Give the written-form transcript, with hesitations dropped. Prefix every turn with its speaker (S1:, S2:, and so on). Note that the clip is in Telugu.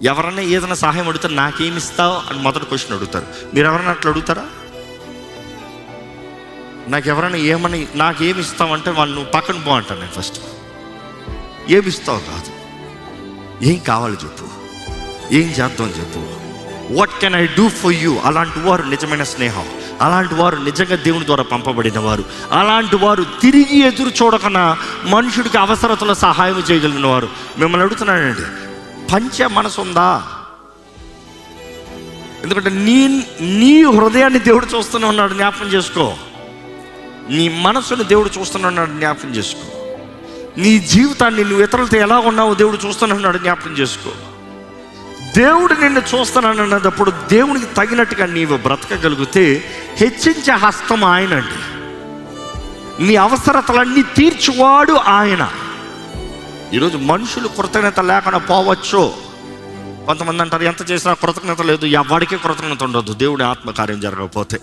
S1: ఎవరన్నా ఏదైనా సహాయం అడుగుతారు, నాకేమి ఇస్తావు అని మొదటి క్వశ్చన్ అడుగుతారు. మీరు ఎవరైనా అట్లా అడుగుతారా? నాకేమి ఇస్తావు వాళ్ళు నువ్వు పక్కన పో అంటాను. నేను ఫస్ట్ ఏమి ఇస్తావు కాదు, ఏం కావాలి చెప్పు, ఏం చేద్దాం చెప్పు, what can I do for you. అలాంటి వారు నిజమైన స్నేహం, అలాంటి వారు నిజంగా దేవుని ద్వారా పంపబడిన వారు, అలాంటి వారు తిరిగి ఎదురు చూడకన్నా మనుషుడికి అవసరతలో సహాయం చేయగలిగిన వారు. మిమ్మల్ని అడుగుతున్నానండి, పంచే మనసు ఉందా? ఎందుకంటే నీ హృదయాన్ని దేవుడు చూస్తూనే ఉన్నాడు, జ్ఞాపకం చేసుకో. నీ మనసుని దేవుడు చూస్తూనే ఉన్నాడు, జ్ఞాపకం చేసుకో. నీ జీవితాన్ని నువ్వు ఇతరులతో ఎలా ఉన్నావో దేవుడు చూస్తూనే ఉన్నాడు, జ్ఞాపకం చేసుకో. దేవుడు నిన్ను చూస్తున్నానన్నప్పుడు దేవునికి తగినట్టుగా నీవు బ్రతకగలిగితే హెచ్చించే హస్తం ఆయనండి. నీ అవసరతలన్నీ తీర్చువాడు ఆయన. ఈరోజు మనుషులు కృతజ్ఞత లేకుండా పోవచ్చు. కొంతమంది అంటారు ఎంత చేసినా కృతజ్ఞత లేదు. ఎవరికీ కృతజ్ఞత ఉండదు దేవుడి ఆత్మకార్యం జరగకపోతే.